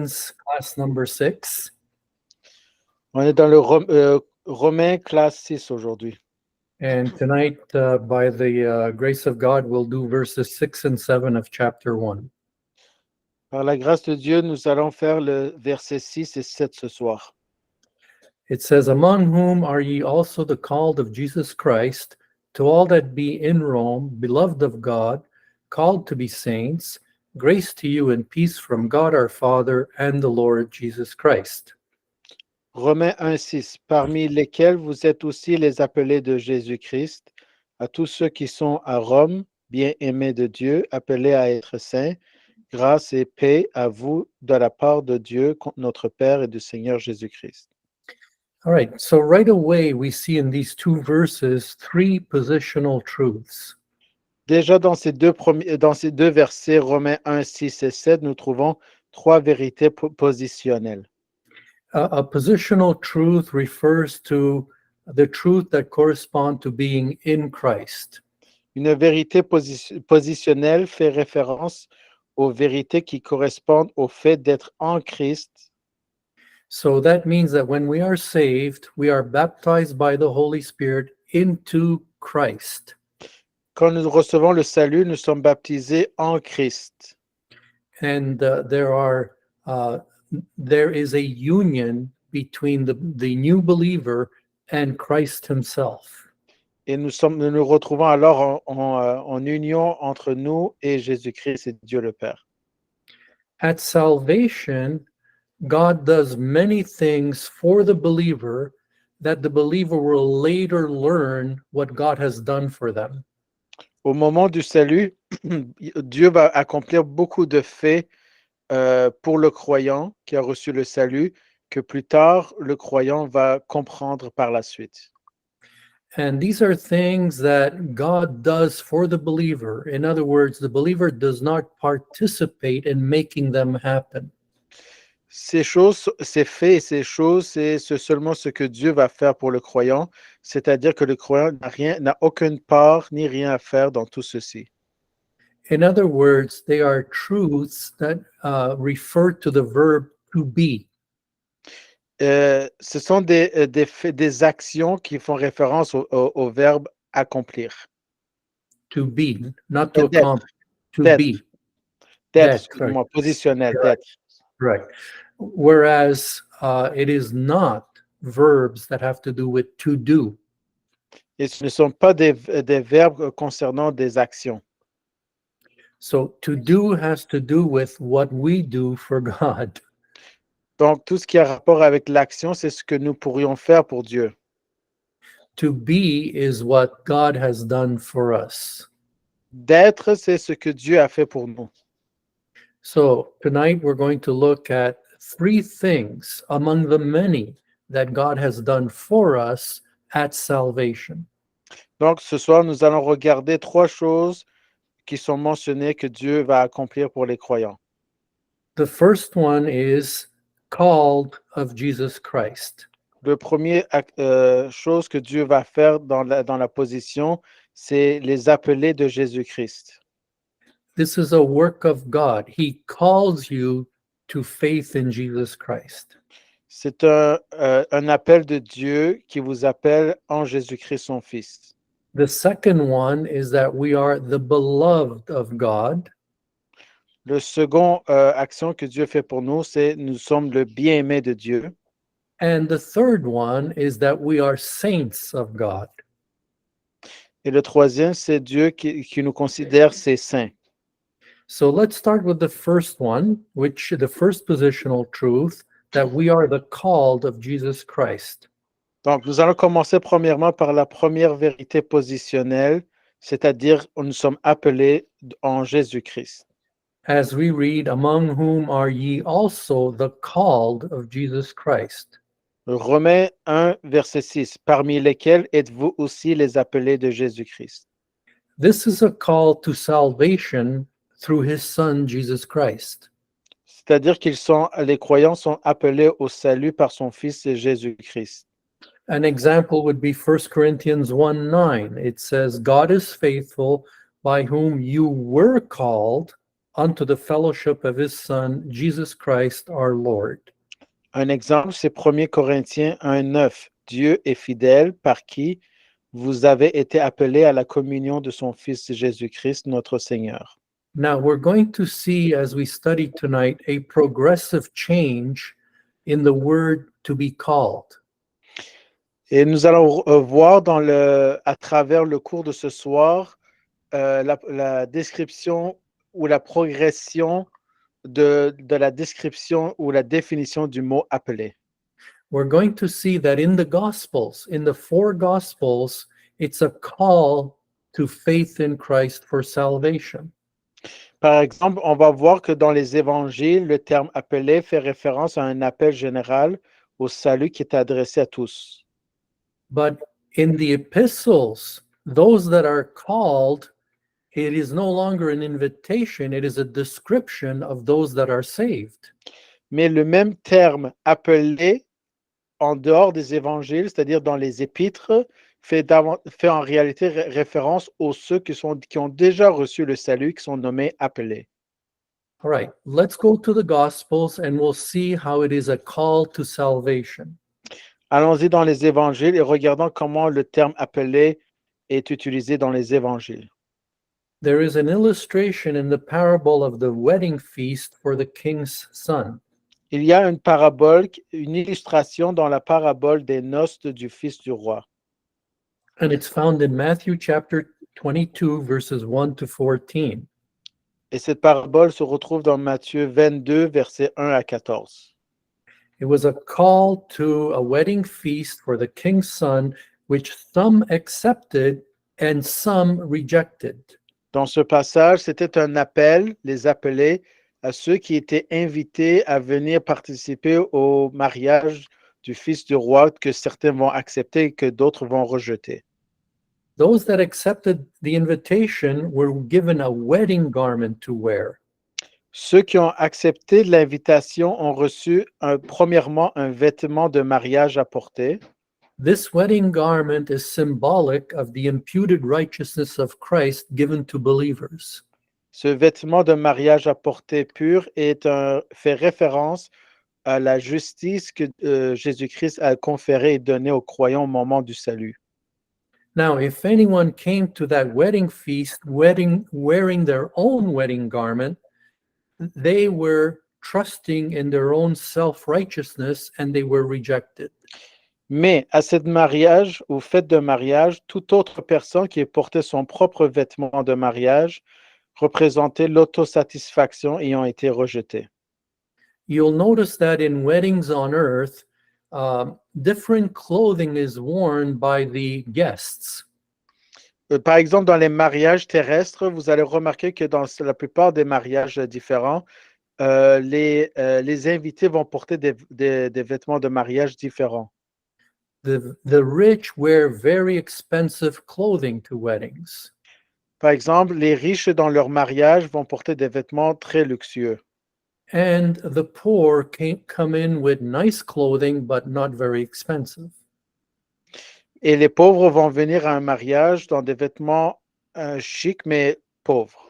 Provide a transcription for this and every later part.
Class number 6. On est dans le Romains classe 6 aujourd'hui. And tonight, by the grace of God, we'll do verses 6 and 7 of chapter 1. Par la grâce de Dieu, nous allons faire le verset 6 et 7 ce soir. It says, "Among whom are ye also the called of Jesus Christ, to all that be in Rome, beloved of God, called to be saints, grace to you and peace from God our Father and the Lord Jesus Christ." Romains 1,6. Parmi lesquels vous êtes aussi les appelés de Jésus-Christ, à tous ceux qui sont à Rome, bien-aimés de Dieu, appelés à être saints, grâce et paix à vous de la part de Dieu, notre Père et du Seigneur Jésus-Christ. All right, so right away we see in these two verses three positional truths. Déjà dans ces deux versets, Romains 1, 6 et 7, nous trouvons trois vérités positionnelles. A positional truth refers to the truth that correspond to being in Christ. Une vérité positionnelle fait référence aux vérités qui correspondent au fait d'être en Christ. So that means that when we are saved, we are baptized by the Holy Spirit into Christ. Quand nous recevons le salut, nous sommes baptisés en Christ. And there is a union between the new believer and Christ himself. Et nous nous retrouvons alors en union entre nous et Jésus-Christ et Dieu le Père. At salvation, God does many things for the believer that the believer will later learn what God has done for them. Au moment du salut, Dieu va accomplir beaucoup de faits pour le croyant qui a reçu le salut, que plus tard, le croyant va comprendre par la suite. And these are things that God does for the believer. In other words, the believer does not participate in making them happen. Ces choses, ces faits et ces choses, c'est seulement ce que Dieu va faire pour le croyant, c'est-à-dire que le croyant n'a aucune part ni rien à faire dans tout ceci. In other words, they are truths that refer to the verb to be. Ce sont des actions qui font référence au verbe accomplir. To be, not to D'être, accomplish, to d'être, be. d'être, Right. excuse-moi, positionnel, Right. d'être. Right. Whereas it is not verbs that have to do with to do. Et ce ne sont pas des verbes concernant des actions. So to do has to do with what we do for God. Donc, tout ce qui a rapport avec l'action, c'est ce que nous pourrions faire pour Dieu. To be is what God has done for us. D'être, c'est ce que Dieu a fait pour nous. So tonight we're going to look at three things among the many that God has done for us at salvation. Donc, ce soir, nous allons regarder trois choses qui sont mentionnées que Dieu va accomplir pour les croyants. The first one is called of Jesus Christ. Le premier chose que Dieu va faire dans la position, c'est les appeler de Jésus-Christ. This is a work of God. He calls you to faith in Jesus Christ. C'est un appel de Dieu qui vous appelle en Jésus-Christ, son Fils. The second one is that we are the beloved of God. Le second action que Dieu fait pour nous, c'est nous sommes le bien-aimé de Dieu. And the third one is that we are saints of God. Et le troisième, c'est Dieu qui nous considère ses saints. So let's start with the first one, which the first positional truth, that we are the called of Jesus Christ. Donc, nous allons commencer premièrement par la première vérité positionnelle, c'est-à-dire nous sommes appelés en Jésus-Christ. As we read, among whom are ye also the called of Jesus Christ. Romains 1, verset 6. Parmi lesquels êtes-vous aussi les appelés de Jésus-Christ? This is a call to salvation through his son, Jesus Christ. C'est-à-dire les croyants sont appelés au salut par son Fils Jésus-Christ. An example would be 1 Corinthians 1:9. It says, God is faithful, by whom you were called unto the fellowship of his Son, Jesus Christ our Lord. Un exemple, c'est 1 Corinthiens 1:9. Dieu est fidèle par qui vous avez été appelés à la communion de son Fils Jésus-Christ, notre Seigneur. Now, we're going to see as we study tonight a progressive change in the word to be called. Et nous allons voir à travers le cours de ce soir la description ou la progression de la description ou la définition du mot appelé. We're going to see that in the Gospels, in the four Gospels, it's a call to faith in Christ for salvation. Par exemple, on va voir que dans les évangiles, le terme appelé fait référence à un appel général au salut qui est adressé à tous. But in the epistles, those that are called, it is no longer an invitation, it is a description of those that are saved. Mais le même terme appelé en dehors des évangiles, c'est-à-dire dans les épîtres, fait en réalité référence aux ceux qui ont déjà reçu le salut, qui sont nommés appelés. All right, let's go to the Gospels and we'll see how it is a call to salvation. Allons-y dans les évangiles et regardons comment le terme appelé est utilisé dans les évangiles. There is an illustration in the parable of the wedding feast for the king's son. Il y a une parabole, une illustration dans la parabole des noces du fils du roi. And it's found in Matthew chapter 22, verses 1 to 14. Et cette parabole se retrouve dans Matthieu 22, versets 1 à 14. It was a call to a wedding feast for the king's son, which some accepted and some rejected. Dans ce passage, c'était un appel, les appelés, à ceux qui étaient invités à venir participer au mariage du fils du roi, que certains vont accepter et que d'autres vont rejeter. Those that accepted the invitation were given a wedding garment to wear. Ceux qui ont accepté l'invitation ont reçu premièrement un vêtement de mariage à porter. This wedding garment is symbolic of the imputed righteousness of Christ given to believers. Ce vêtement de mariage à porter pur fait référence à la justice que Jésus-Christ a conférée et donnée aux croyants au moment du salut. Now, if anyone came to that wedding feast wearing their own wedding garment, they were trusting in their own self-righteousness and they were rejected. Mais à cette mariage ou fête de mariage, toute autre personne qui portait son propre vêtement de mariage représentait l'autosatisfaction et ont été rejetés. You'll notice that in weddings on earth, different clothing is worn by the guests. Par exemple, dans les mariages terrestres, vous allez remarquer que dans la plupart des mariages différents, les invités vont porter des vêtements de mariage différents. The rich wear very expensive clothing to weddings. Par exemple, les riches dans leur mariage vont porter des vêtements très luxueux. And the poor come in with nice clothing, but not very expensive. Et les pauvres vont venir à un mariage dans des vêtements chics, mais pauvres.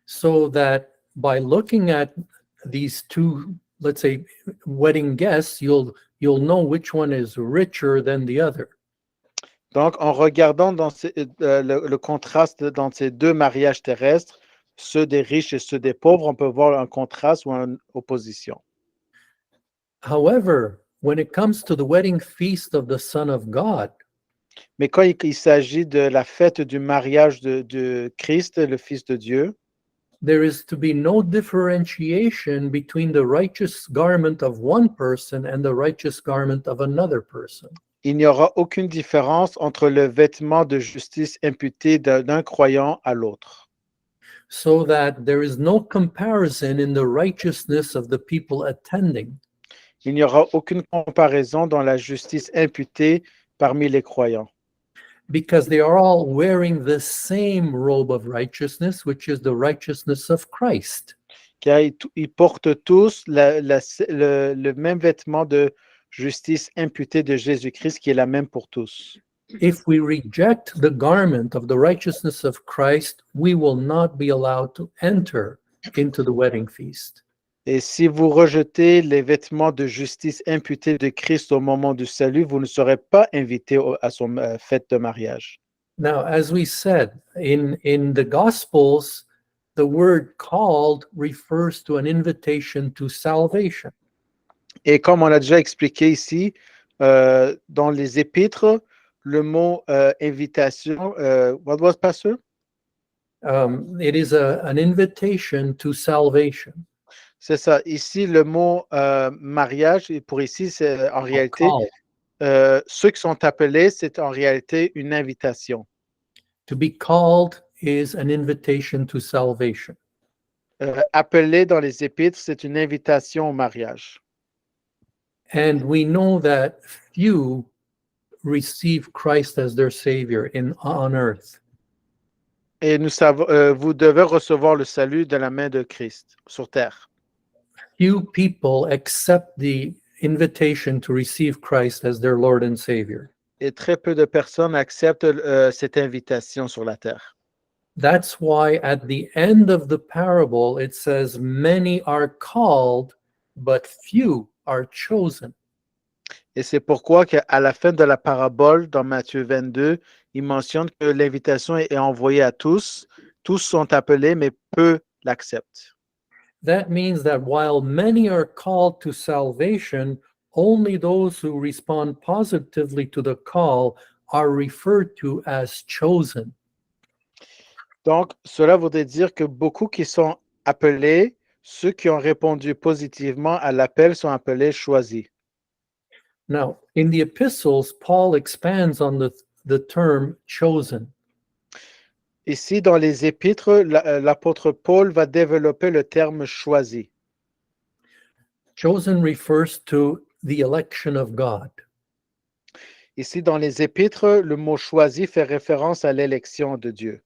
So that by looking at these two, let's say, wedding guests, you'll know which one is richer than the other. Donc, en regardant le contraste dans ces deux mariages terrestres, ceux des riches et ceux des pauvres, on peut voir un contraste ou une opposition. However, when it comes to the wedding feast of the Son of God, Mais quand il s'agit de la fête du mariage de Christ, le Fils de Dieu, there is to be no differentiation between the righteous garment of one person and the righteous garment of another person. il n'y aura aucune différence entre le vêtement de justice imputé d'un croyant à l'autre. So that there is no comparison in the righteousness of the people attending. Il n'y aura aucune comparaison dans la justice imputée parmi les croyants. Because they are all wearing the same robe of righteousness, which is the righteousness of Christ. Car ils portent tous le même vêtement de justice imputée de Jésus-Christ qui est la même pour tous. If we reject the garment of the righteousness of Christ, we will not be allowed to enter into the wedding feast. Et si vous rejetez les vêtements de justice imputés de Christ au moment du salut, vous ne serez pas invité à son fête de mariage. Now, as we said, in the Gospels, the word called refers to an invitation to salvation. Et comme on a déjà expliqué ici, dans les épîtres, le mot invitation, what was pastor? It is an invitation to salvation. C'est ça. Ici, le mot mariage, et pour ici, c'est en réalité, Call. ceux qui sont appelés, c'est en réalité une invitation. To be called is an invitation to salvation. Appelé dans les épîtres, c'est une invitation au mariage. And we know that few receive Christ as their Savior on earth. Et nous savons, vous devez recevoir le salut de la main de Christ sur terre. Few people accept the invitation to receive Christ as their Lord and Savior. Et très peu de personnes acceptent cette invitation sur la terre. That's why at the end of the parable, it says, many are called, but few are chosen. Et c'est pourquoi qu'à la fin de la parabole, dans Matthieu 22, il mentionne que l'invitation est envoyée à tous. Tous sont appelés, mais peu l'acceptent. That means that while many are called to salvation, only those who respond positively to the call are referred to as chosen. Donc, cela voudrait dire que beaucoup qui sont appelés, ceux qui ont répondu positivement à l'appel sont appelés choisis. Now, in the epistles, Paul expands on the term chosen. Ici, dans les épîtres, l'apôtre Paul va développer le terme choisi. Chosen refers to the election of God. Ici, dans les épîtres, le mot choisi fait référence à l'élection de Dieu.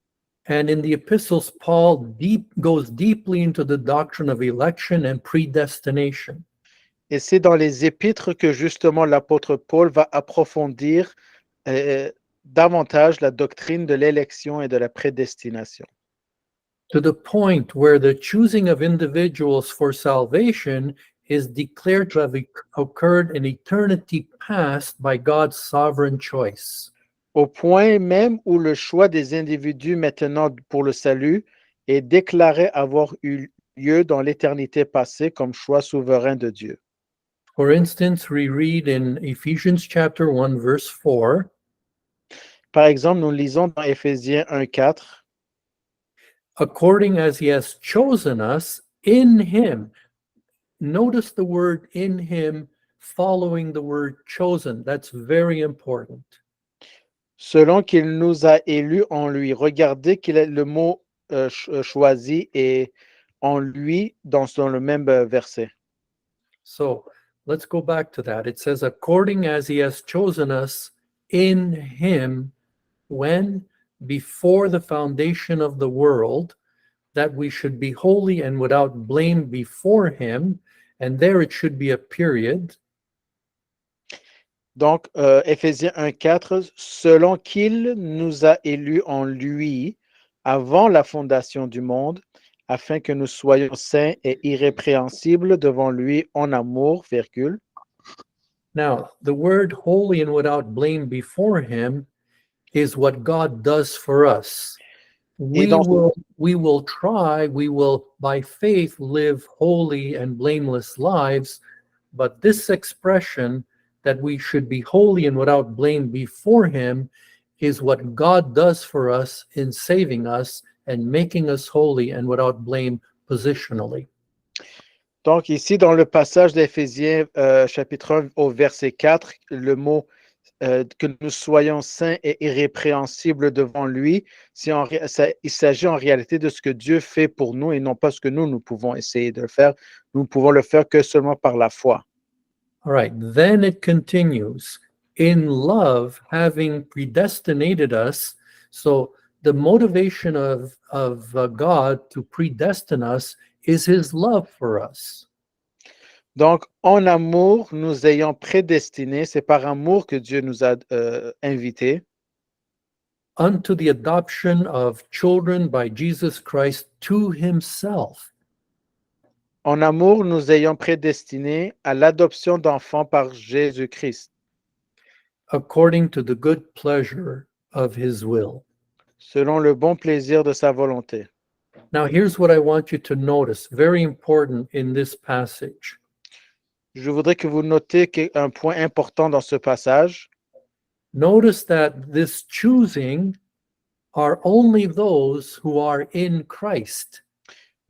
And in the epistles, Paul goes deeply into the doctrine of election and predestination. Et c'est dans les épîtres que justement l'apôtre Paul va approfondir davantage la doctrine de l'élection et de la prédestination. To the point where the choosing of individuals for salvation is declared to have occurred in eternity past by God's sovereign choice. Au point même où le choix des individus maintenant pour le salut est déclaré avoir eu lieu dans l'éternité passée comme choix souverain de Dieu. For instance, we read in Ephesians chapter 1, verse 4, Par exemple, nous lisons dans Éphésiens 1:4, according as he has chosen us in him. Notice the word in him following the word chosen. That's very important. selon qu'il nous a élus en lui. Regardez qu'il est le mot choisi et en lui dans le même verset. So let's go back to that. It says, according as he has chosen us in him, when before the foundation of the world, that we should be holy and without blame before him. And there it should be a period. Donc, Éphésiens 1:4, selon qu'il nous a élus en lui avant la fondation du monde, afin que nous soyons saints et irrépréhensibles devant lui en amour, virgule. Now, the word holy and without blame before him is what God does for us. We will try, we will by faith live holy and blameless lives, but this expression that we should be holy and without blame before him is what God does for us in saving us and making us holy and without blame positionally. Donc, ici, dans le passage d'Éphésiens, chapitre 1, au verset 4, le mot que nous soyons saints et irrépréhensibles devant lui, il s'agit en réalité de ce que Dieu fait pour nous et non pas ce que nous pouvons essayer de faire. Nous ne pouvons le faire que seulement par la foi. All right, then it continues, in love, having predestinated us. So the motivation of God to predestine us is his love for us. Donc, en amour, nous ayons prédestinés, c'est par amour que Dieu nous a invités. Unto the adoption of children by Jesus Christ to himself. En amour, nous ayons prédestinés à l'adoption d'enfants par Jésus-Christ, according to the good pleasure of his will. selon le bon plaisir de sa volonté. Now, here's what I want you to notice, very important in this passage. Je voudrais que vous notez un point important dans ce passage. Notice that this choosing are only those who are in Christ.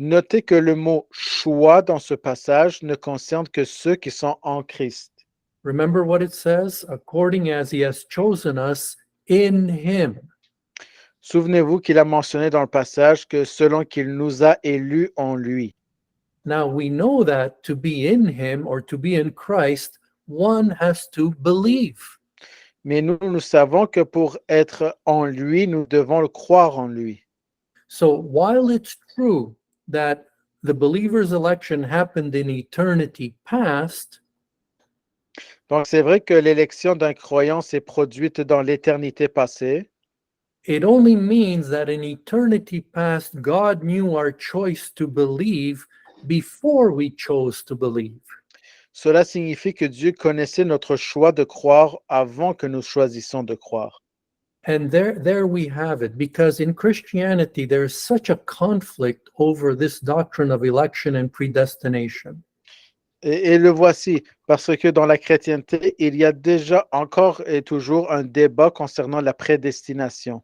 Notez que le mot choix dans ce passage ne concerne que ceux qui sont en Christ. Remember what it says? According as he has chosen us in him. Souvenez-vous qu'il a mentionné dans le passage que selon qu'il nous a élus en lui. Now we know that to be in him or to be in Christ, one has to believe. Mais nous savons que pour être en lui, nous devons le croire en lui. So while it's true that the believer's election happened in eternity past, Donc c'est vrai que l'élection d'un croyant s'est produite dans l'éternité passée. it only means that in eternity past, God knew our choice to believe before we chose to believe. Cela signifie que Dieu connaissait notre choix de croire avant que nous choisissions de croire. And there we have it, because in Christianity, there's such a conflict over this doctrine of election and predestination. Et le voici, parce que dans la chrétienté, il y a déjà encore et toujours un débat concernant la prédestination.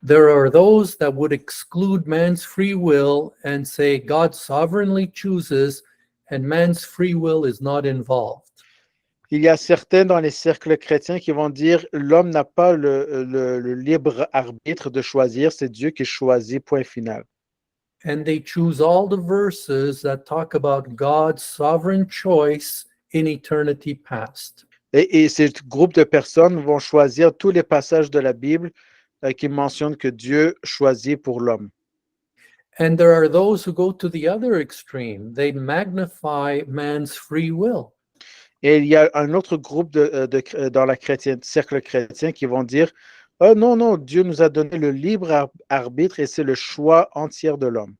There are those that would exclude man's free will and say God sovereignly chooses and man's free will is not involved. Il y a certains dans les cercles chrétiens qui vont dire l'homme n'a pas le libre arbitre de choisir, c'est Dieu qui choisit, point final. And they choose all the verses that talk about God's sovereign choice in eternity past. Et ce groupe de personnes vont choisir tous les passages de la Bible qui mentionnent que Dieu choisit pour l'homme. And there are those who go to the other extreme. They magnify man's free will. Et il y a un autre groupe dans la cercle chrétien qui vont dire oh non, non, Dieu nous a donné le libre arbitre et c'est le choix entier de l'homme.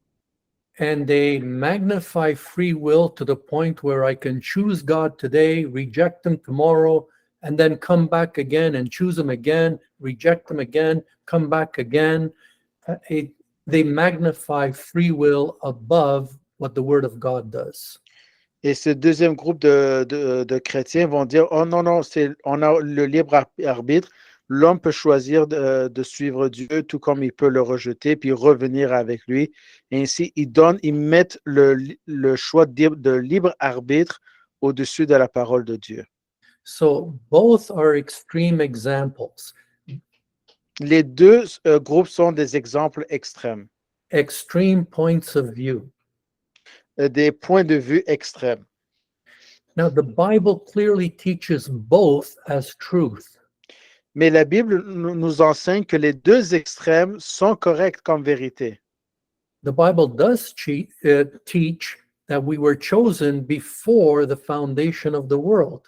And they magnify free will to the point where I can choose God today, reject him tomorrow, and then come back again and choose him again, reject him again, come back again. They magnify free will above what the Word of God does. Et ce deuxième groupe de chrétiens vont dire oh non, non, on a le libre arbitre. L'homme peut choisir de suivre Dieu tout comme il peut le rejeter puis revenir avec lui. Et ainsi, ils mettent le choix de libre arbitre au-dessus de la parole de Dieu. So both are extreme examples. Les deux groupes sont des exemples extrêmes, Extreme points of view. Des points de vue extrêmes. Now, the Bible clearly teaches both as truth. Mais la Bible nous enseigne que les deux extrêmes sont corrects comme vérité. The Bible does teach that we were chosen before the foundation of the world.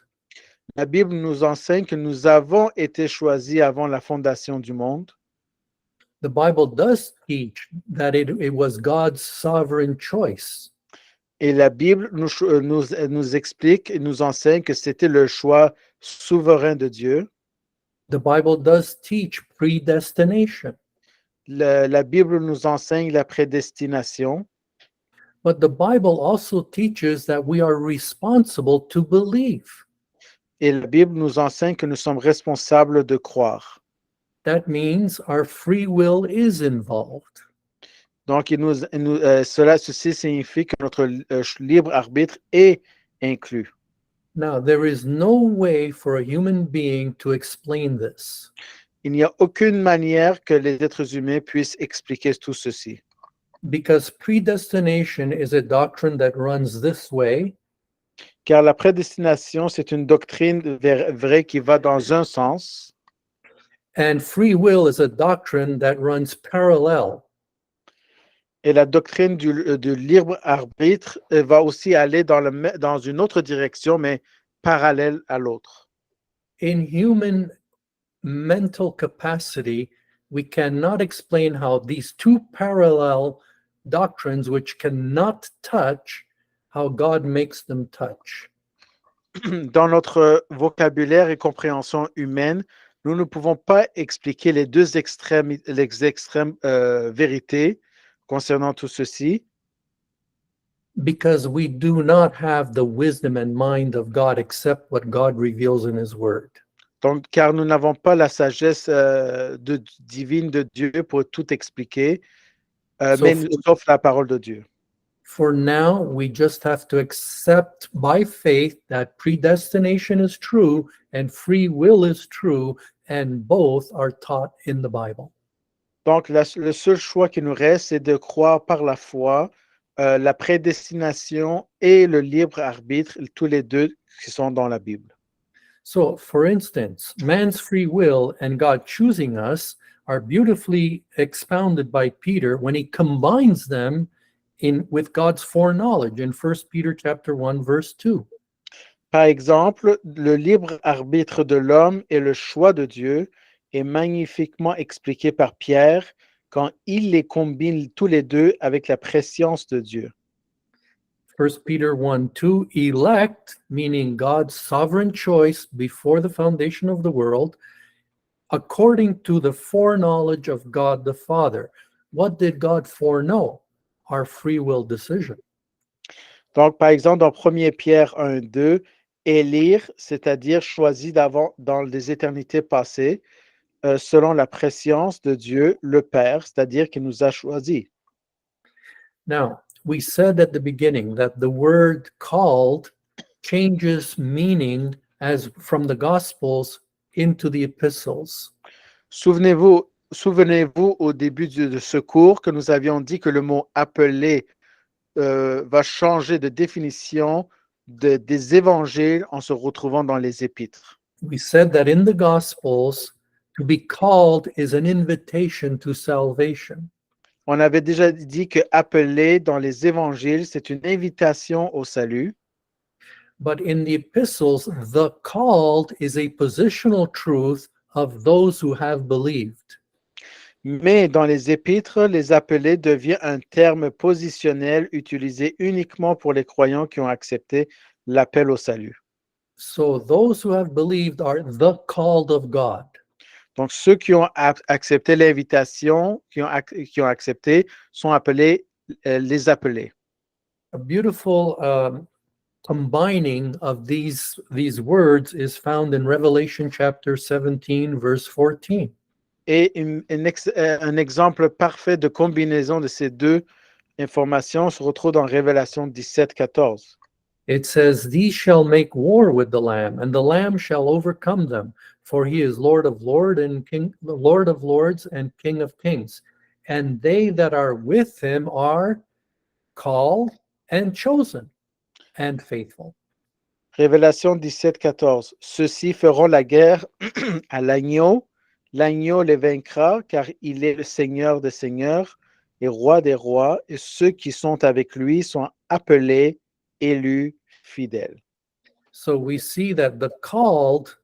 La Bible nous enseigne que nous avons été choisis avant la fondation du monde. The Bible does teach that it was God's sovereign choice. Et la Bible nous explique et nous enseigne que c'était le choix souverain de Dieu. The Bible does teach predestination. La Bible nous enseigne la prédestination. But the Bible also teaches that we are responsible to believe. Et la Bible nous enseigne que nous sommes responsables de croire. That means our free will is involved. Donc, ceci signifie que notre libre arbitre est inclus. Now, there is no way for a human being to explain this. Il n'y a aucune manière que les êtres humains puissent expliquer tout ceci. Because predestination is a doctrine that runs this way. Car la prédestination, c'est une doctrine vraie qui va dans un sens. And free will is a doctrine that runs parallel. Et la doctrine du libre arbitre va aussi aller dans une autre direction, mais parallèle à l'autre. In human mental capacity, we cannot explain how these two parallel doctrines, which cannot touch, how God makes them touch. Dans notre vocabulaire et compréhension humaine, nous ne pouvons pas expliquer les extrêmes vérités concernant tout ceci, Because we do not have the wisdom and mind of God except what God reveals in his word. donc, car nous n'avons pas la sagesse divine de Dieu pour tout expliquer, So sauf la parole de Dieu. For now, we just have to accept by faith that predestination is true and free will is true, and both are taught in the Bible. Donc, le seul choix qui nous reste, c'est de croire par la foi la prédestination et le libre arbitre, tous les deux qui sont dans la Bible. So, for instance, man's free will and God choosing us are beautifully expounded by Peter when he combines them with God's foreknowledge in 1 Peter chapter 1, verse 2. Par exemple, le libre arbitre de l'homme et le choix de Dieu est magnifiquement expliqué par Pierre quand il les combine tous les deux avec la préscience de Dieu. 1 Peter 1, 2, elect, meaning God's sovereign choice before the foundation of the world, according to the foreknowledge of God the Father. What did God foreknow? Our free will decision. Donc, par exemple, dans 1 Pierre 1, 2, élire, c'est-à-dire choisi d'avant dans les éternités passées, selon la préscience de Dieu, le Père, c'est-à-dire qu'il nous a choisis. Now, we said at the beginning that the word called changes meaning as from the Gospels into the epistles. Souvenez-vous au début de ce cours que nous avions dit que le mot appelé va changer de définition des évangiles en se retrouvant dans les épîtres. We said that in the Gospels, to be called is an invitation to salvation. On avait déjà dit que appelé dans les évangiles, c'est une invitation au salut. But in the epistles, the called is a positional truth of those who have believed. Mais dans les épîtres, les appelés devient un terme positionnel utilisé uniquement pour les croyants qui ont accepté l'appel au salut. So those who have believed are the called of God. Donc, ceux qui ont accepté l'invitation, qui ont accepté, sont appelés les appelés. A beautiful combining of these words is found in Revelation chapter 17, verse 14. Et un exemple parfait de combinaison de ces deux informations se retrouve dans Révélation 17, 14. It says, "These shall make war with the Lamb, and the Lamb shall overcome them, for he is Lord of lords and King of kings. And they that are with him are called and chosen and faithful." Révélation 17, 14. Ceux-ci feront la guerre à l'agneau. L'agneau les vaincra, car il est le Seigneur des seigneurs et Roi des rois, et ceux qui sont avec lui sont appelés, élus, fidèles. So we see that the called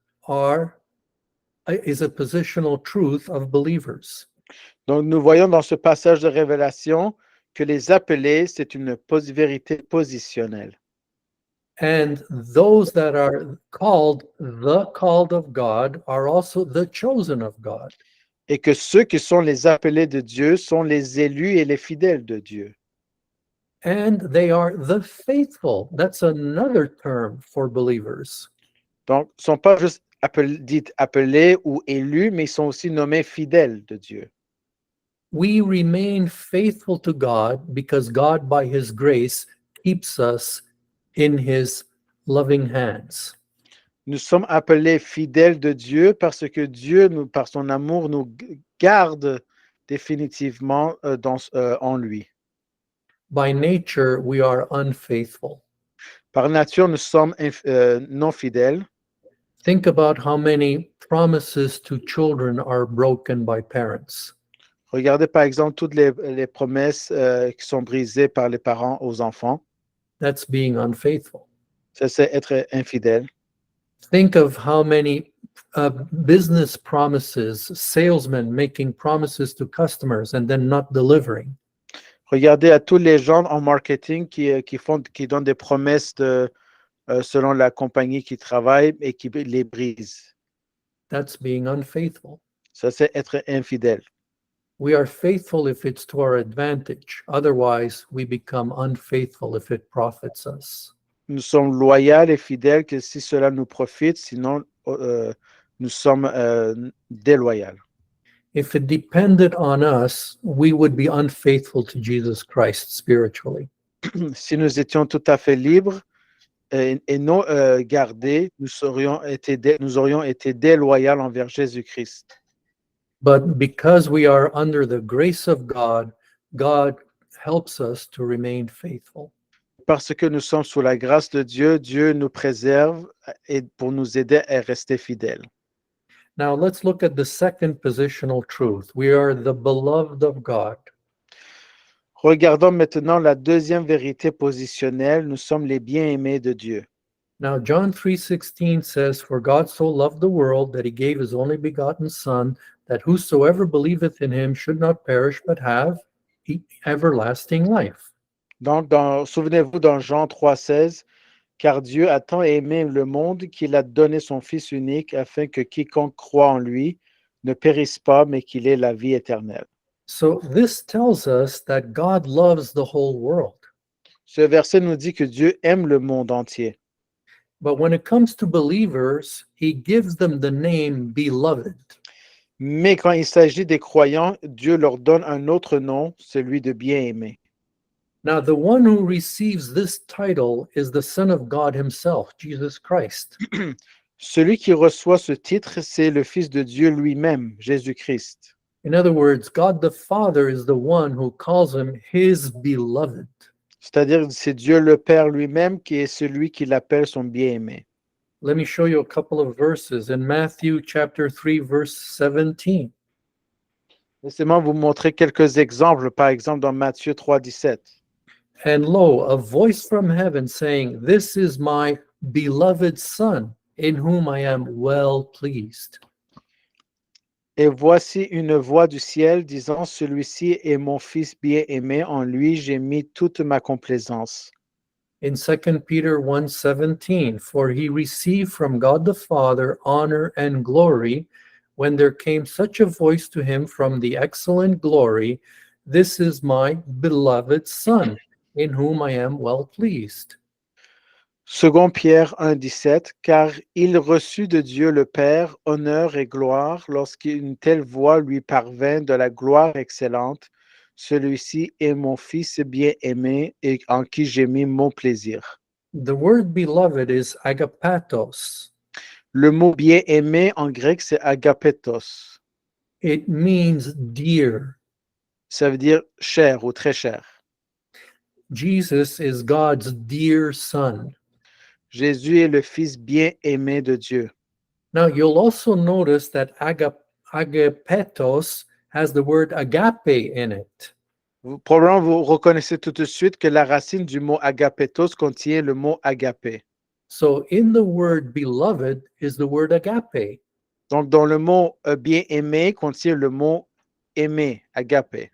is a positional truth of believers. Donc, nous voyons dans ce passage de Révélation que les appelés, c'est une vérité positionnelle. And those that are called, the called of God, are also the chosen of God. Et que ceux qui sont les appelés de Dieu sont les élus et les fidèles de Dieu. And they are the faithful. That's another term for believers. Donc, ils ne sont pas juste appelés ou élus, mais ils sont aussi nommés fidèles de Dieu. We remain faithful to God because God, by his grace, keeps us in his loving hands. Nous sommes appelés fidèles de Dieu parce que Dieu, par son amour, nous garde définitivement en lui. By nature, we are unfaithful. Par nature, nous sommes non fidèles. Think about how many promises to children are broken by parents. Regardez par exemple toutes les promesses qui sont brisées par les parents aux enfants. That's being unfaithful. Ça, c'est être infidèle. Think of how many business promises, salesmen making promises to customers and then not delivering. Regardez à tous les gens en marketing qui donnent des promesses selon la compagnie qui travaille et qui les brisent. That's being unfaithful. Ça, c'est être infidèle. We are faithful if it's to our advantage. Otherwise, we become unfaithful if it profits us. Nous sommes loyaux et fidèles que si cela nous profite, sinon nous sommes déloyaux. If it depended on us, we would be unfaithful to Jesus Christ spiritually. Si nous étions tout à fait libres et non gardés, nous aurions été déloyaux envers Jésus-Christ. But because we are under the grace of God, God helps us to remain faithful. Parce que nous sommes sous la grâce de Dieu, Dieu nous préserve et pour nous aider à rester fidèles. Now let's look at the second positional truth. We are the beloved of God. Regardons maintenant la deuxième vérité positionnelle. Nous sommes les bien-aimés de Dieu. Now John 3:16 says, "For God so loved the world that he gave his only begotten Son, that whosoever believeth in him should not perish but have everlasting life." Donc, souvenez-vous dans Jean 3,16, car Dieu a tant aimé le monde qu'il a donné son Fils unique afin que quiconque croit en lui ne périsse pas, mais qu'il ait la vie éternelle. So this tells us that God loves the whole world. Ce verset nous dit que Dieu aime le monde entier. But when it comes to believers, he gives them the name beloved. Mais quand il s'agit des croyants, Dieu leur donne un autre nom, celui de bien-aimé. Now, the one who receives this title is the Son of God himself, Jesus Christ. Celui qui reçoit ce titre, c'est le Fils de Dieu lui-même, Jésus-Christ. In other words, God the Father is the one who calls him his beloved. C'est-à-dire, c'est Dieu le Père lui-même qui est celui qui l'appelle son bien-aimé. Let me show you a couple of verses in Matthew chapter 3, verse 17. Laissez-moi vous montrer quelques exemples, par exemple dans Matthieu 3,17. And lo, a voice from heaven saying, "This is my beloved Son, in whom I am well pleased." Et voici une voix du ciel disant, celui-ci est mon Fils bien-aimé, en lui j'ai mis toute ma complaisance. In 2 Peter 1:17, "For he received from God the Father honor and glory, when there came such a voice to him from the excellent glory, This is my beloved Son, in whom I am well pleased." Second Pierre 1,17, car il reçut de Dieu le Père honneur et gloire lorsqu'une telle voix lui parvint de la gloire excellente. Celui-ci est mon Fils bien-aimé et en qui j'ai mis mon plaisir. The word beloved is agapatos. Le mot bien-aimé en grec, c'est agapetos. It means dear. Ça veut dire cher ou très cher. Jesus is God's dear Son. Jésus est le Fils bien-aimé de Dieu. Now, you'll also notice that agapetos has the word agape in it. Probablement, vous reconnaissez tout de suite que la racine du mot agapetos contient le mot agapé. So, in the word beloved is the word agape. Donc, dans le mot bien-aimé contient le mot aimer, agapé,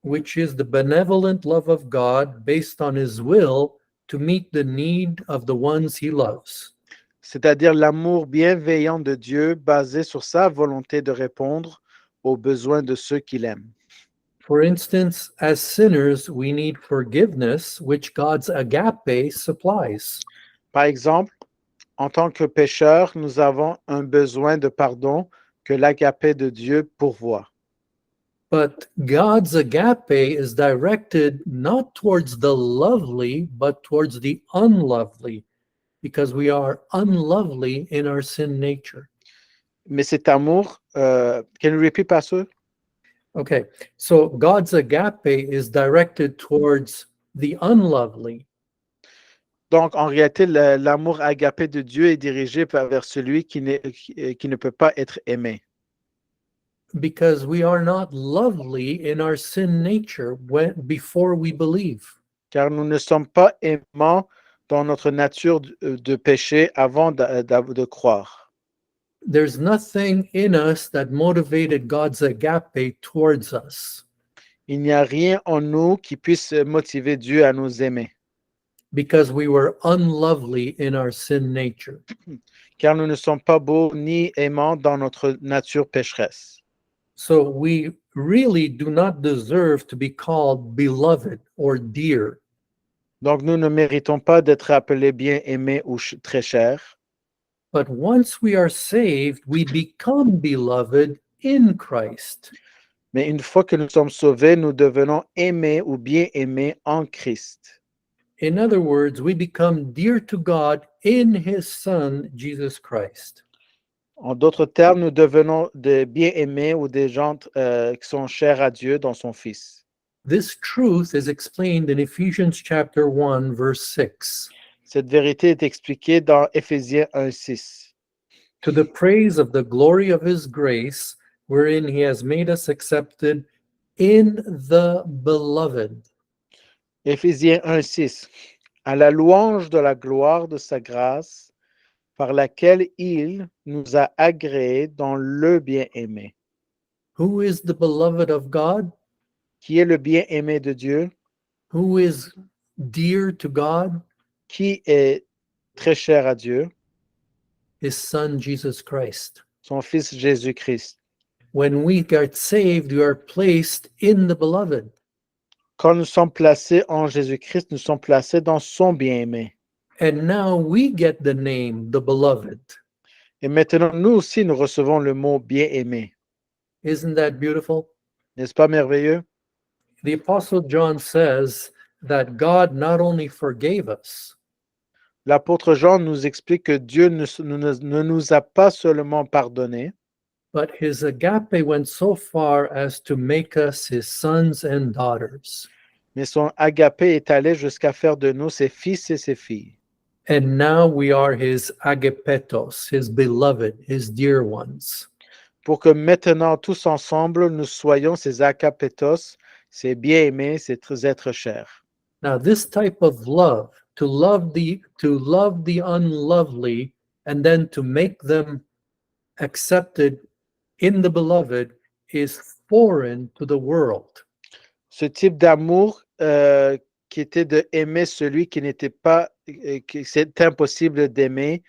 which is the benevolent love of God based on his will to meet the need of the ones he loves. c'est-à-dire l'amour bienveillant de Dieu basé sur sa volonté de répondre aux besoins de ceux qu'il aime. For instance, as sinners, we need forgiveness, which God's agape supplies. Par exemple, en tant que pécheurs, nous avons un besoin de pardon que l'agapé de Dieu pourvoit. But God's agape is directed not towards the lovely, but towards the unlovely, because we are unlovely in our sin nature. Mais cet amour, can you repeat, Pastor? Okay, so God's agape is directed towards the unlovely. Donc, en réalité, l'amour agapé de Dieu est dirigé vers celui qui ne peut pas être aimé. Because we are not lovely in our sin nature before we believe. Car nous ne sommes pas aimants dans notre nature de péché avant de croire. There's nothing in us that motivated God's agape towards us. Il n'y a rien en nous qui puisse motiver Dieu à nous aimer, because we were unlovely in our sin nature. car nous ne sommes pas beaux ni aimants dans notre nature pécheresse. So we really do not deserve to be called beloved or dear. Donc, nous ne méritons pas d'être appelés bien-aimés ou très chers. But once we are saved, we become beloved in Christ. Mais une fois que nous sommes sauvés, nous devenons aimés ou bien-aimés en Christ. In other words, we become dear to God in his Son, Jesus Christ. En d'autres termes, nous devenons des bien-aimés ou des gens qui sont chers à Dieu dans son Fils. This truth is explained in Ephesians chapter 1, verse 6. Cette vérité est expliquée dans Éphésiens 1:6. To the praise of the glory of his grace, wherein he has made us accepted in the beloved. Éphésiens 1:6. À la louange de la gloire de sa grâce, par laquelle il nous a agréés dans le bien-aimé. Who is the beloved of God? Qui est le bien-aimé de Dieu? Who is dear to God? Qui est très cher à Dieu? His Son, Jesus Christ. Son Fils Jésus-Christ. When we get saved, we are placed in the beloved. Quand nous sommes placés en Jésus-Christ, nous sommes placés dans son bien-aimé. And now we get the name, the beloved. Et maintenant, nous aussi, nous recevons le mot bien-aimé. Isn't that beautiful? N'est-ce pas merveilleux? The Apostle John says that God not only forgave us, L'apôtre Jean nous explique que Dieu ne nous a pas seulement pardonné, but his agape went so far as to make us his sons and daughters. mais son agapé est allé jusqu'à faire de nous ses fils et ses filles. And now we are his agapetos, his beloved, his dear ones. Pour que maintenant, tous ensemble, nous soyons ses agapetos, ses bien-aimés, ses êtres chers. Now, this type of love, to love the unlovely and then to make them accepted in the beloved, is foreign to the world. Ce type d'amour qui était de aimer celui qui n'était pas, que c'est impossible d'aimer,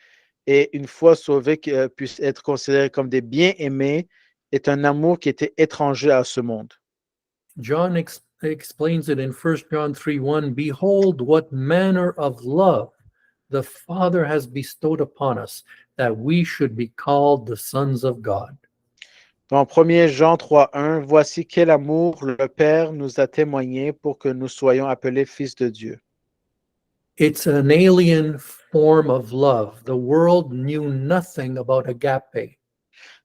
et une fois sauvé, puisse être considéré comme des bien-aimés, est un amour qui était étranger à ce monde. John explains it in 1 John 3:1. Behold, what manner of love the Father has bestowed upon us, that we should be called the sons of God. Dans 1 Jean 3:1, voici quel amour le Père nous a témoigné pour que nous soyons appelés fils de Dieu. It's an alien form of love. The world knew nothing about agape.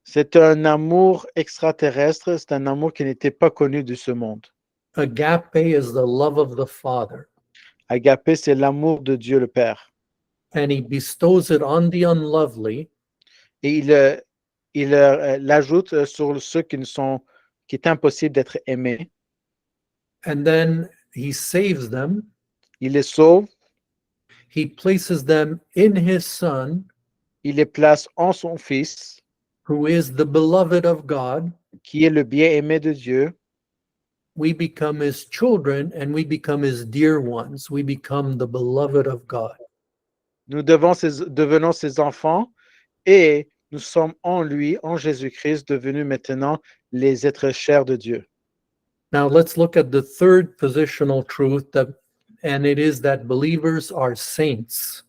C'est un amour extraterrestre, c'est un amour qui n'était pas connu de ce monde. Agape is the love of the Father, Agapé, c'est l'amour de Dieu le Père. and he bestows it on the unlovely, Et il l'ajoute sur ceux qui est impossible d'être aimés. and then he saves them. Il les sauve, He places them in his Son, il les place en son Fils, who is the beloved of God. qui est le bien-aimé de Dieu. We become his children and we become his dear ones. We become the beloved of God. Nous devenons ses enfants et nous sommes en lui, en Jésus-Christ, devenus maintenant les êtres chers de Dieu. Now let's look at the third positional truth, and it is that believers are saints.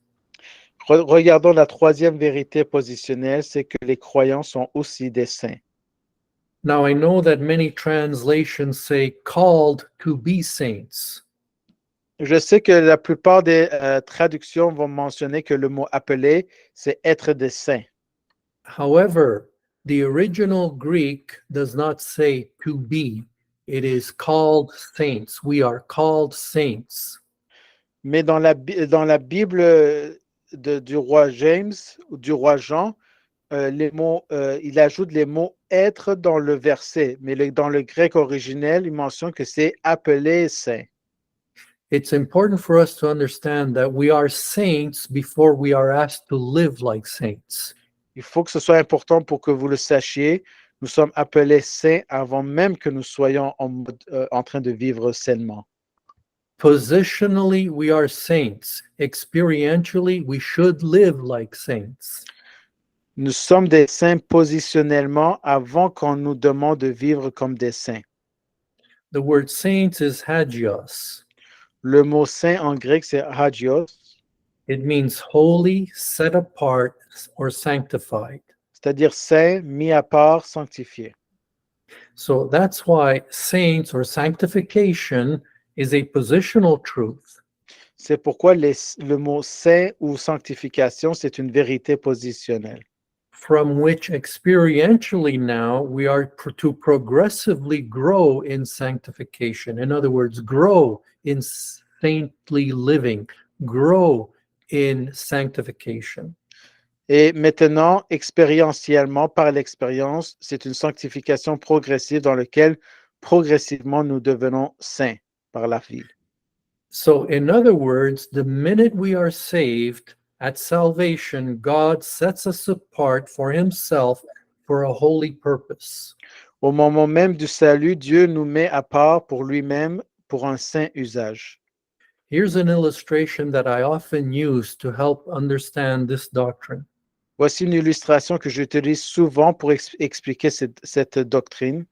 Regardons la troisième vérité positionnelle, c'est que les croyants sont aussi des saints. Now I know that many translations say called to be saints. Je sais que la plupart des traductions vont mentionner que le mot appelé, c'est être des saints. However, the original Greek does not say to be. It is called saints. We are called saints. Mais dans la Bible du roi James ou du roi Jean, il ajoute les mots être dans le verset, mais dans le grec originel, il mentionne que c'est appelé saint. It's important for us to understand that we are saints before we are asked to live like saints. Il faut que ce soit important pour que vous le sachiez. Nous sommes appelés saints avant même que nous soyons en train de vivre sainement. Positionally, we are saints. Experientially, we should live like saints. Nous sommes des saints positionnellement avant qu'on nous demande de vivre comme des saints. The word saints is hagios. Le mot saint en grec, c'est hagios, It means holy, set apart, or sanctified. c'est-à-dire saint, mis à part, sanctifié. So that's why saints or sanctification is a positional truth. C'est pourquoi le mot saint ou sanctification, c'est une vérité positionnelle. From which experientially now we are to progressively grow in sanctification. In other words, grow in saintly living, grow in sanctification. Et maintenant, expérientiellement, par l'expérience, c'est une sanctification progressive dans laquelle progressivement nous devenons saints par la vie. So, in other words, the minute we are saved at salvation, God sets us apart for himself for a holy purpose. Au moment même du salut, Dieu nous met à part pour lui-même pour un saint usage. Here's an illustration that I often use to help understand this doctrine. Voici une illustration que j'utilise souvent pour expliquer cette doctrine.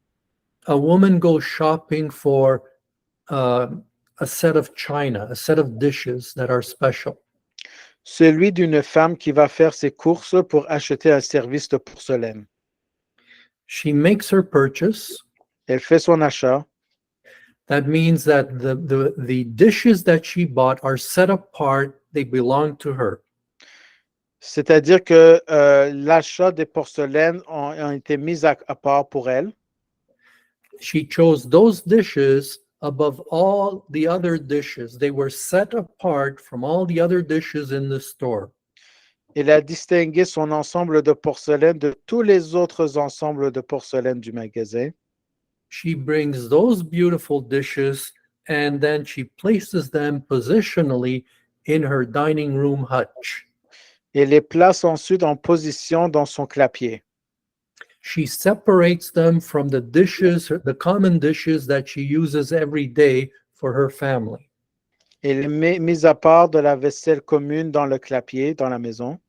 A woman goes shopping for a set of china, a set of dishes that are special. Celui d'une femme qui va faire ses courses pour acheter un service de porcelaine. She makes her purchase. Elle fait son achat. That means that the dishes that she bought are set apart, they belong to her. C'est-à-dire que l'achat des porcelaines ont été mis à part pour elle. She chose those dishes above all the other dishes. They were set apart from all the other dishes in the store. Elle a distingué son ensemble de porcelaine de tous les autres ensembles de porcelaine du magasin. She brings those beautiful dishes and then she places them positionally in her dining room hutch. Et les place ensuite en position dans son clapier. She separates them from the dishes, the common dishes that she uses every day for her family. Elle met mise à part de la vaisselle commune dans le clapier, dans la maison.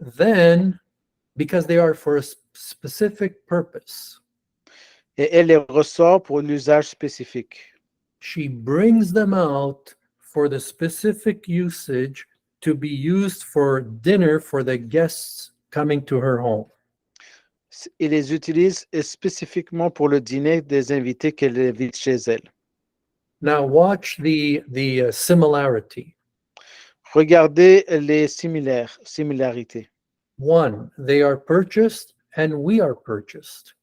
Then, because they are for a specific purpose, Et elle les ressort pour l'usage spécifique. she brings them out for the specific usage to be used for dinner for the guests coming to her home. Elle les utilise spécifiquement pour le dîner des invités qu'elle invite chez elle. Now watch the similarity. Regardez les similarités. One, they are purchased and we are purchased.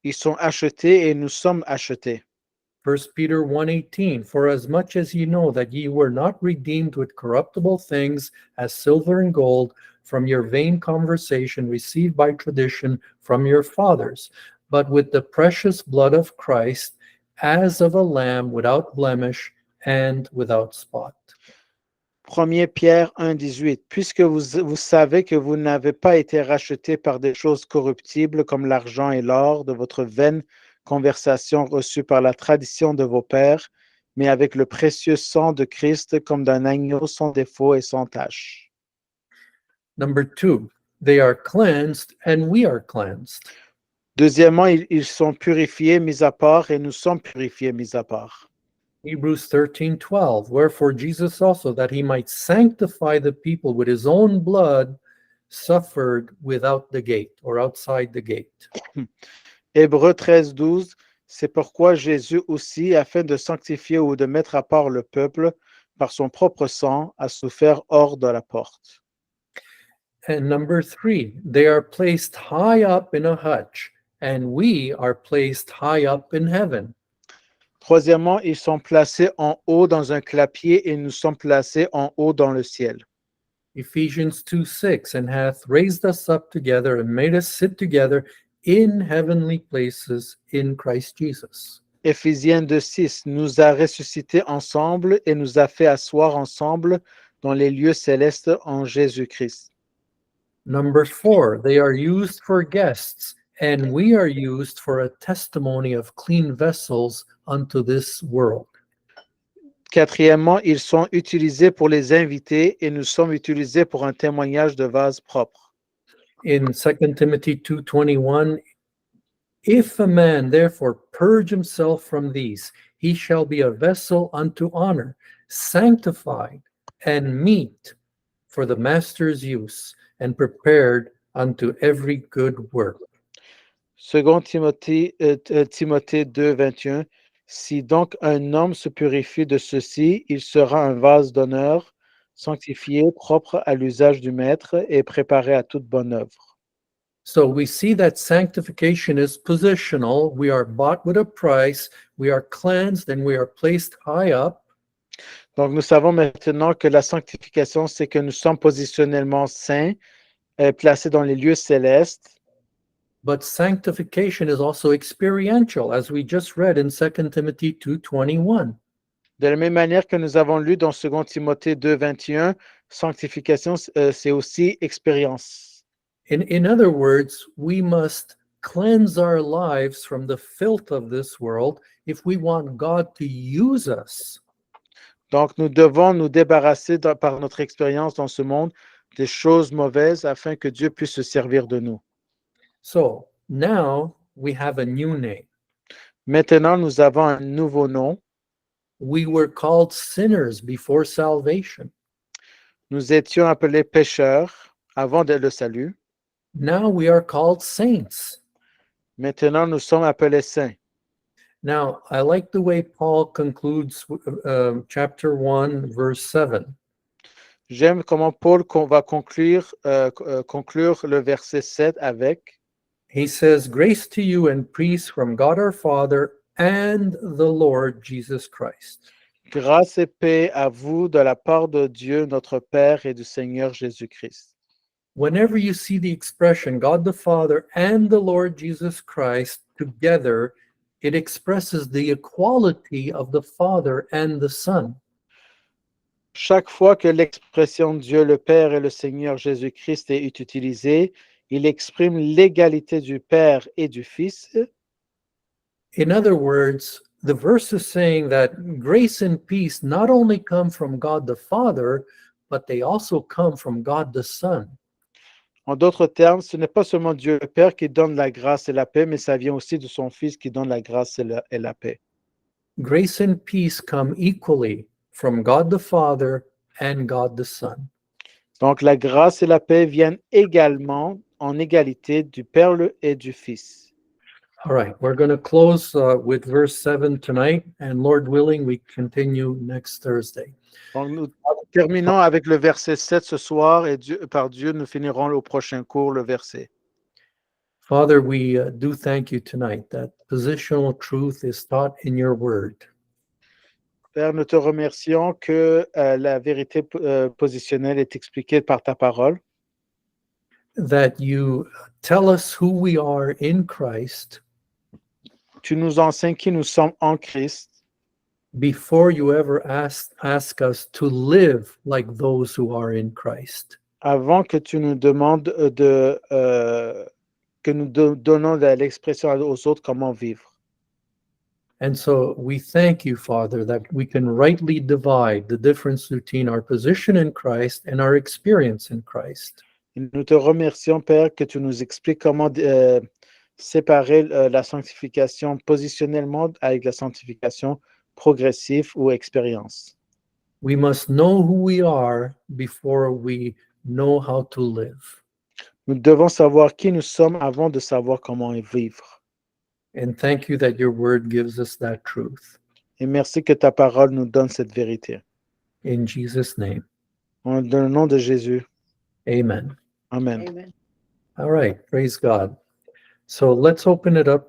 Ils sont achetés et nous sommes achetés. 1 Peter 1:18, for as much as ye know that ye were not redeemed with corruptible things as silver and gold from your vain conversation received by tradition from your fathers, but with the precious blood of Christ, as of a lamb without blemish and without spot. 1 Pierre 1,18. Puisque vous savez que vous n'avez pas été rachetés par des choses corruptibles comme l'argent et l'or de votre vaine conversation reçue par la tradition de vos pères, mais avec le précieux sang de Christ comme d'un agneau sans défaut et sans tache. Number two, they are cleansed and we are cleansed. Deuxièmement, ils sont purifiés, mis à part, et nous sommes purifiés, mis à part. Hebrews 13:12, wherefore Jesus also, that he might sanctify the people with his own blood, suffered without the gate or outside the gate. Hébreux 13,12. C'est pourquoi Jésus aussi, afin de sanctifier ou de mettre à part le peuple, par son propre sang, a souffert hors de la porte. And number three, they are placed high up in a hutch, and we are placed high up in heaven. Troisièmement, ils sont placés en haut dans un clapier et nous sommes placés en haut dans le ciel. Ephesians 2:6, and hath raised us up together and made us sit together in heavenly places in Christ Jesus. Éphésiens 2,6 nous a ressuscités ensemble et nous a fait asseoir ensemble dans les lieux célestes en Jésus-Christ. Number four, they are used for guests and we are used for a testimony of clean vessels unto this world. Quatrièmement, ils sont utilisés pour les invités et nous sommes utilisés pour un témoignage de vase propre. In 2 Timothy 2:21, if a man therefore purge himself from these, he shall be a vessel unto honor, sanctified and meet for the master's use, and prepared unto every good work. Second Timothée 2:21, si donc un homme se purifie de ceci, il sera un vase d'honneur, sanctifié, propre à l'usage du maître et préparé à toute bonne œuvre. So we see that sanctification is positional. We are bought with a price, we are cleansed, and we are placed high up. Donc, nous savons maintenant que la sanctification, c'est que nous sommes positionnellement saints, placés dans les lieux célestes. But sanctification is also experiential, as we just read in 2 Timothy 2:21. De la même manière que nous avons lu dans 2 Timothée 2:21, sanctification, c'est aussi expérience. In other words, we must cleanse our lives from the filth of this world if we want God to use us. Donc, nous devons nous débarrasser par notre expérience dans ce monde des choses mauvaises afin que Dieu puisse se servir de nous. So now we have a new name. Maintenant, nous avons un nouveau nom. We were called sinners before salvation. Nous étions appelés pécheurs avant le salut. Now we are called saints. Maintenant, nous sommes appelés saints. Now, I like the way Paul concludes chapter 1, verse 7. J'aime comment Paul va conclure le verset 7 avec He says, "Grace to you and peace from God our Father and the Lord Jesus Christ." grâce et paix à vous de la part de Dieu, notre Père et du Seigneur Jésus-Christ. Whenever you see the expression God the Father and the Lord Jesus Christ together, it expresses the equality of the Father and the Son. Chaque fois que l'expression Dieu le Père et le Seigneur Jésus-Christ est utilisée, il exprime l'égalité du Père et du Fils. In other words, the verse is saying that grace and peace not only come from God the Father, but they also come from God the Son. En d'autres termes, ce n'est pas seulement Dieu le Père qui donne la grâce et la paix, mais ça vient aussi de son Fils qui donne la grâce et la paix. Grace and peace come equally from God the Father and God the Son. Donc la grâce et la paix viennent également en égalité du Père et du Fils. All right, we're going to close with verse 7 tonight, and Lord willing, we continue next Thursday. Donc nous terminons avec le verset 7 ce soir et par Dieu, nous finirons au prochain cours le verset. Father, we do thank you tonight that positional truth is taught in your word. Père, nous te remercions que la vérité positionnelle est expliquée par ta parole, That you tell us who we are in Christ tu nous enseignes qui nous sommes en Christ before you ever ask us to live like those who are in Christ. avant que tu nous demandes que nous donnons l'expression aux autres comment vivre. And so we thank you, Father, that we can rightly divide the difference between our position in Christ and our experience in Christ. Et nous te remercions, Père, que tu nous expliques comment séparer la sanctification positionnellement avec la sanctification progressive ou expérience. We must know who we are before we know how to live. Nous devons savoir qui nous sommes avant de savoir comment vivre. And thank you that your word gives us that truth. Et merci que ta parole nous donne cette vérité. In Jesus' name, Dans le nom de Jésus. amen. Amen. Amen. All right, praise God. So let's open it up